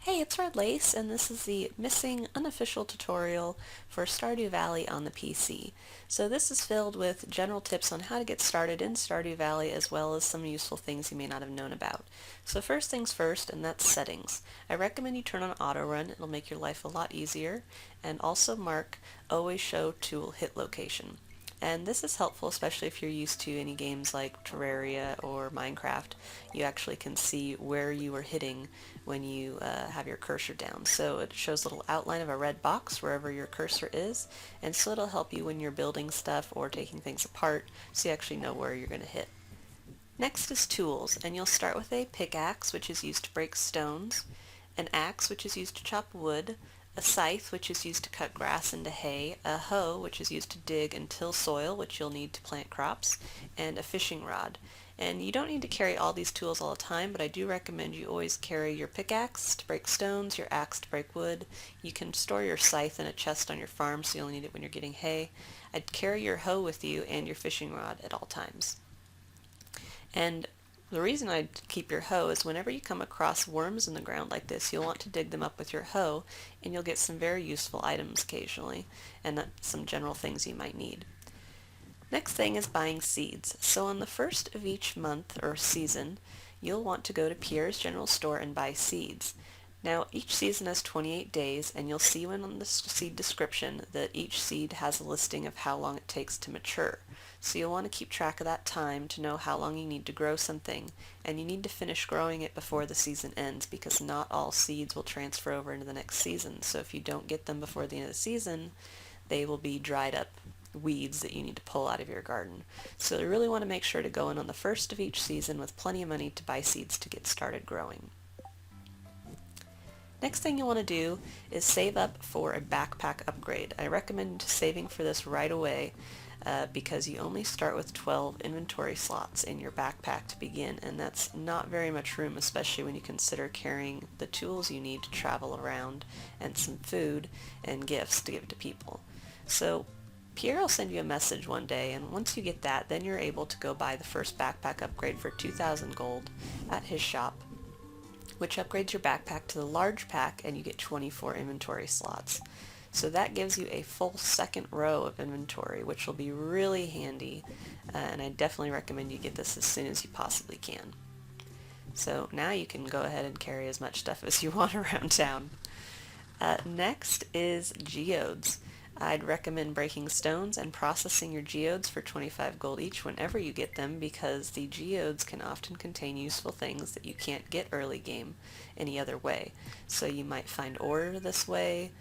Hey, it's Red Lace, and this is the missing unofficial tutorial for Stardew Valley on the PC. So this is filled with general tips on how to get started in Stardew Valley as well as some useful things you may not have known about. So first things first, and that's settings. I recommend you turn on auto run, it'll make your life a lot easier, and also mark always show tool hit location. And this is helpful, especially if you're used to any games like Terraria or Minecraft. You actually can see where you are hitting when you have your cursor down. So it shows a little outline of a red box wherever your cursor is, and so it'll help you when you're building stuff or taking things apart, so you actually know where you're going to hit. Next is tools, and you'll start with a pickaxe, which is used to break stones, an axe, which is used to chop wood, a scythe, which is used to cut grass into hay, a hoe, which is used to dig and till soil, which you'll need to plant crops, and a fishing rod. And you don't need to carry all these tools all the time, but I do recommend you always carry your pickaxe to break stones, your axe to break wood. You can store your scythe in a chest on your farm, so you'll need it when you're getting hay. I'd carry your hoe with you and your fishing rod at all times. And the reason I keep your hoe is whenever you come across worms in the ground like this, you'll want to dig them up with your hoe, and you'll get some very useful items occasionally, and some general things you might need. Next thing is buying seeds. So on the first of each month or season, you'll want to go to Pierre's General Store and buy seeds. Now, each season has 28 days, and you'll see when on the seed description that each seed has a listing of how long it takes to mature. So you'll want to keep track of that time to know how long you need to grow something, and you need to finish growing it before the season ends because not all seeds will transfer over into the next season. So if you don't get them before the end of the season, they will be dried up weeds that you need to pull out of your garden. So you really want to make sure to go in on the first of each season with plenty of money to buy seeds to get started growing. Next thing you want to do is save up for a backpack upgrade. I recommend saving for this right away because you only start with 12 inventory slots in your backpack to begin, and that's not very much room, especially when you consider carrying the tools you need to travel around and some food and gifts to give to people. So Pierre will send you a message one day, and once you get that, then you're able to go buy the first backpack upgrade for 2,000 gold at his shop, which upgrades your backpack to the large pack, and you get 24 inventory slots. So that gives you a full second row of inventory, which will be really handy, and I definitely recommend you get this as soon as you possibly can. So now you can go ahead and carry as much stuff as you want around town. Next is geodes. I'd recommend breaking stones and processing your geodes for 25 gold each whenever you get them, because the geodes can often contain useful things that you can't get early game any other way. So you might find ore this way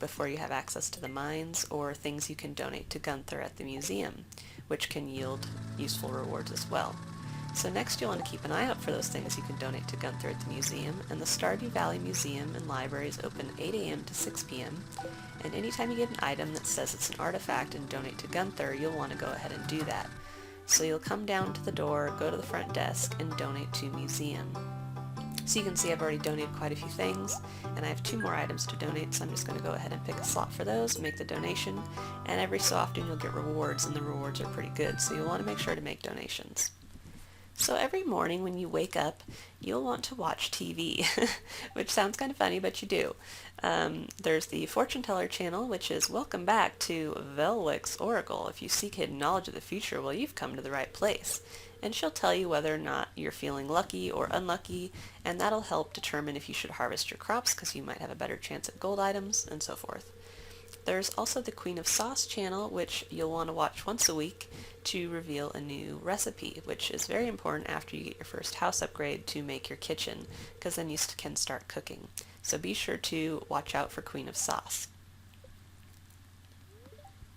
before you have access to the mines, or things you can donate to Gunther at the museum, which can yield useful rewards as well. So next you'll want to keep an eye out for those things you can donate to Gunther at the museum, and the Stardew Valley Museum and Library is open 8 a.m. to 6 p.m. And anytime you get an item that says it's an artifact and donate to Gunther, you'll want to go ahead and do that. So you'll come down to the door, go to the front desk, and donate to museum. So you can see I've already donated quite a few things, and I have 2 more items to donate, so I'm just going to go ahead and pick a slot for those, make the donation, and every so often you'll get rewards, and the rewards are pretty good, so you'll want to make sure to make donations. So every morning when you wake up, you'll want to watch TV, which sounds kind of funny, but you do. There's the Fortune Teller channel, which is welcome back to Velwick's Oracle. If you seek hidden knowledge of the future, well, you've come to the right place. And she'll tell you whether or not you're feeling lucky or unlucky, and that'll help determine if you should harvest your crops because you might have a better chance at gold items, and so forth. There's also the Queen of Sauce channel, which you'll want to watch once a week to reveal a new recipe, which is very important after you get your first house upgrade to make your kitchen, because then you can start cooking. So be sure to watch out for Queen of Sauce.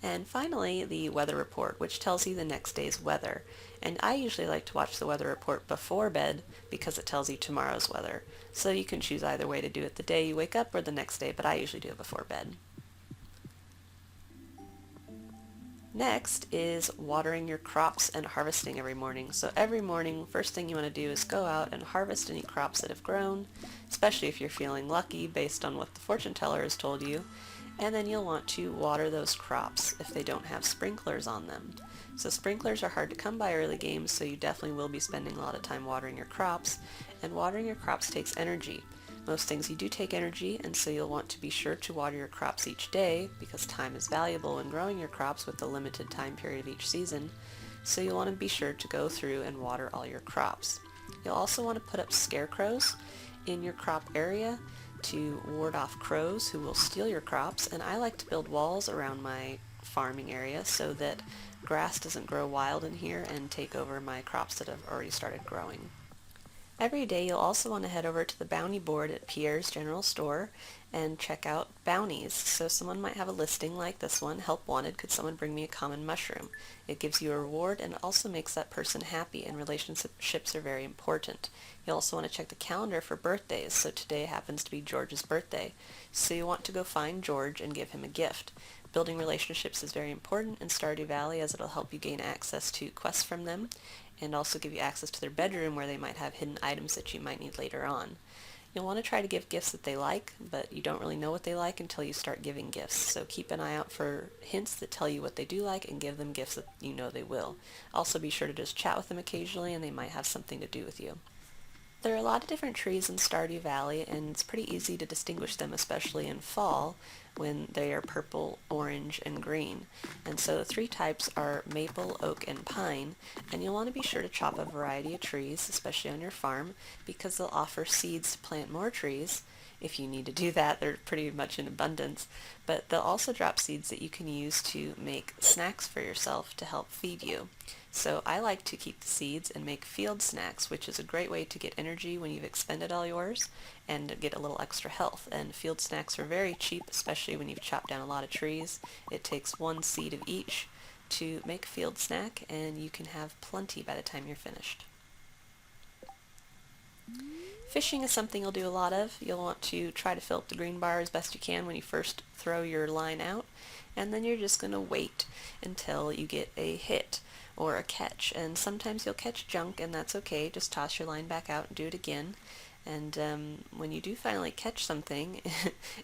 And finally, the weather report, which tells you the next day's weather. And I usually like to watch the weather report before bed because it tells you tomorrow's weather. So you can choose either way to do it the day you wake up or the next day, but I usually do it before bed. Next is watering your crops and harvesting every morning. So every morning, first thing you want to do is go out and harvest any crops that have grown, especially if you're feeling lucky based on what the fortune teller has told you, and then you'll want to water those crops if they don't have sprinklers on them. So sprinklers are hard to come by early games, so you definitely will be spending a lot of time watering your crops, and watering your crops takes energy. Most things you do take energy, and so you'll want to be sure to water your crops each day because time is valuable when growing your crops with the limited time period of each season, so you'll want to be sure to go through and water all your crops. You'll also want to put up scarecrows in your crop area to ward off crows who will steal your crops, and I like to build walls around my farming area so that grass doesn't grow wild in here and take over my crops that have already started growing. Every day you'll also want to head over to the bounty board at Pierre's General Store and check out bounties. So someone might have a listing like this one, help wanted, could someone bring me a common mushroom? It gives you a reward and it also makes that person happy, and relationships are very important. You'll also want to check the calendar for birthdays, so today happens to be George's birthday. So you want to go find George and give him a gift. Building relationships is very important in Stardew Valley as it'll help you gain access to quests from them and also give you access to their bedroom where they might have hidden items that you might need later on. You'll want to try to give gifts that they like, but you don't really know what they like until you start giving gifts. So keep an eye out for hints that tell you what they do like and give them gifts that you know they will. Also be sure to just chat with them occasionally and they might have something to do with you. There are a lot of different trees in Stardew Valley, and it's pretty easy to distinguish them, especially in fall when they are purple, orange, and green. And so the three types are maple, oak, and pine, and you'll want to be sure to chop a variety of trees, especially on your farm, because they'll offer seeds to plant more trees. If you need to do that, they're pretty much in abundance, but they'll also drop seeds that you can use to make snacks for yourself to help feed you. So I like to keep the seeds and make field snacks, which is a great way to get energy when you've expended all yours and get a little extra health. And field snacks are very cheap, especially when you've chopped down a lot of trees. It takes one seed of each to make a field snack, and you can have plenty by the time you're finished. Fishing is something you'll do a lot of. You'll want to try to fill up the green bar as best you can when you first throw your line out, and then you're just going to wait until you get a hit or a catch. And sometimes you'll catch junk, and that's okay. Just toss your line back out and do it again. And when you do finally catch something,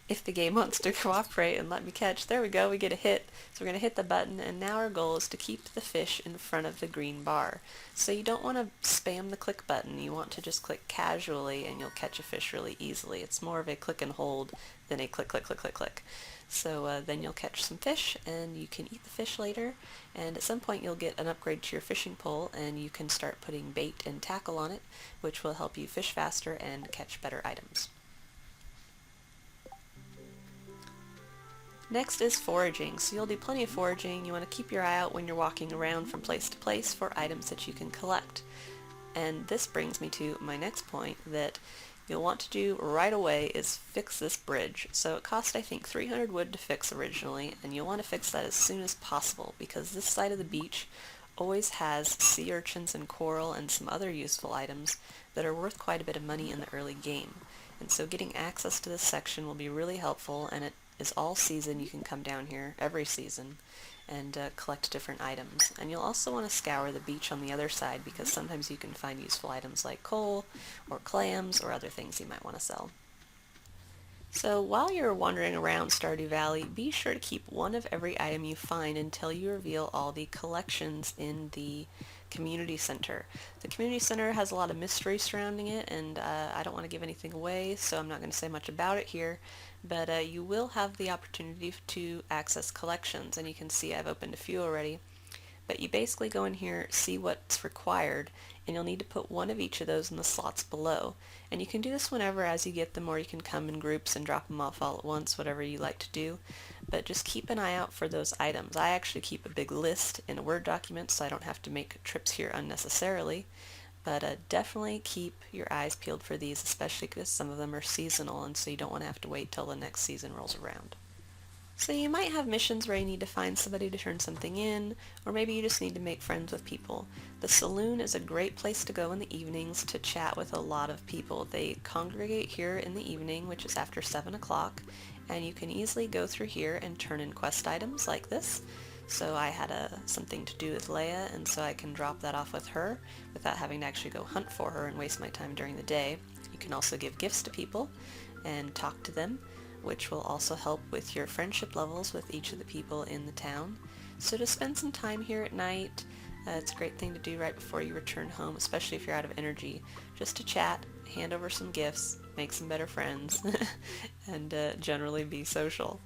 if the game wants to cooperate and let me catch, there we go, we get a hit. So we're going to hit the button, and now our goal is to keep the fish in front of the green bar. So you don't want to spam the click button. You want to just click casually, and you'll catch a fish really easily. It's more of a click and hold than a click, click, click, click, click. So then you'll catch some fish, and you can eat the fish later, and at some point you'll get an upgrade to your fishing pole, and you can start putting bait and tackle on it, which will help you fish faster and catch better items. Next is foraging. So you'll do plenty of foraging. You want to keep your eye out when you're walking around from place to place for items that you can collect. And this brings me to my next point that you'll want to do right away is fix this bridge. So it cost, I think, 300 wood to fix originally, and you'll want to fix that as soon as possible because this side of the beach always has sea urchins and coral and some other useful items that are worth quite a bit of money in the early game. And so getting access to this section will be really helpful, and it is all season. You can come down here every season and collect different items. And you'll also want to scour the beach on the other side because sometimes you can find useful items like coal or clams or other things you might want to sell. So while you're wandering around Stardew Valley, be sure to keep one of every item you find until you reveal all the collections in the community center. The community center has a lot of mystery surrounding it, and I don't want to give anything away, so I'm not going to say much about it here, but you will have the opportunity to access collections, and you can see I've opened a few already. But you basically go in here, see what's required, and you'll need to put one of each of those in the slots below. And you can do this whenever as you get them, or you can come in groups and drop them off all at once, whatever you like to do. But just keep an eye out for those items. I actually keep a big list in a Word document so I don't have to make trips here unnecessarily. But definitely keep your eyes peeled for these, especially because some of them are seasonal, and so you don't want to have to wait till the next season rolls around. So you might have missions where you need to find somebody to turn something in, or maybe you just need to make friends with people. The Saloon is a great place to go in the evenings to chat with a lot of people. They congregate here in the evening, which is after 7 o'clock, and you can easily go through here and turn in quest items like this. So I had something to do with Leia, and so I can drop that off with her without having to actually go hunt for her and waste my time during the day. You can also give gifts to people and talk to them, which will also help with your friendship levels with each of the people in the town. So to spend some time here at night, it's a great thing to do right before you return home, especially if you're out of energy, just to chat, hand over some gifts, make some better friends, and generally be social.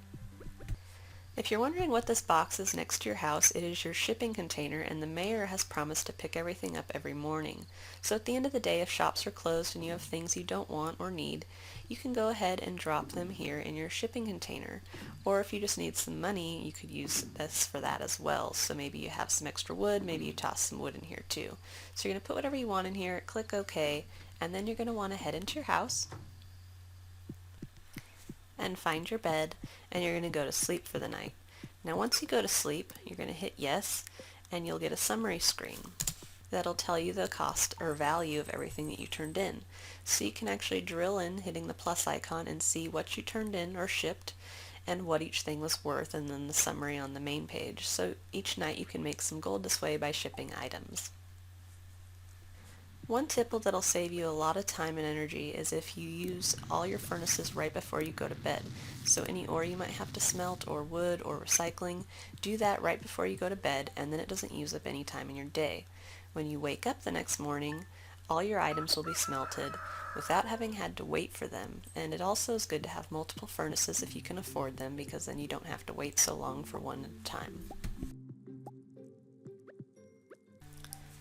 If you're wondering what this box is next to your house, it is your shipping container, and the mayor has promised to pick everything up every morning. So at the end of the day, if shops are closed and you have things you don't want or need, you can go ahead and drop them here in your shipping container. Or if you just need some money, you could use this for that as well. So maybe you have some extra wood, maybe you toss some wood in here too. So you're going to put whatever you want in here, click OK, and then you're going to want to head into your house and find your bed, and you're going to go to sleep for the night. Now once you go to sleep, you're going to hit yes, and you'll get a summary screen that'll tell you the cost or value of everything that you turned in. So you can actually drill in hitting the plus icon and see what you turned in or shipped and what each thing was worth, and then the summary on the main page. So each night you can make some gold this way by shipping items. One tip that'll save you a lot of time and energy is if you use all your furnaces right before you go to bed. So any ore you might have to smelt, or wood, or recycling, do that right before you go to bed, and then it doesn't use up any time in your day. When you wake up the next morning, all your items will be smelted without having had to wait for them. And it also is good to have multiple furnaces if you can afford them, because then you don't have to wait so long for one at a time.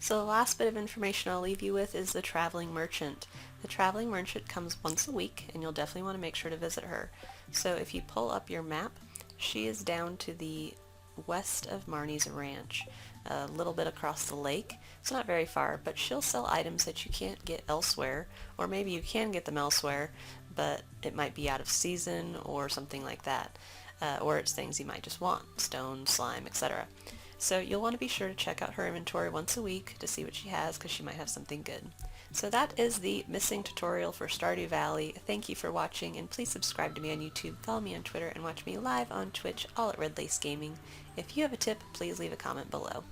So the last bit of information I'll leave you with is the Traveling Merchant. The Traveling Merchant comes once a week, and you'll definitely want to make sure to visit her. So if you pull up your map, she is down to the west of Marnie's ranch, a little bit across the lake. It's not very far, but she'll sell items that you can't get elsewhere, or maybe you can get them elsewhere, but it might be out of season or something like that. Or it's things you might just want, stone, slime, etc. So you'll want to be sure to check out her inventory once a week to see what she has, because she might have something good. So that is the missing tutorial for Stardew Valley. Thank you for watching, and please subscribe to me on YouTube, follow me on Twitter, and watch me live on Twitch, all at Red Lace Gaming. If you have a tip, please leave a comment below.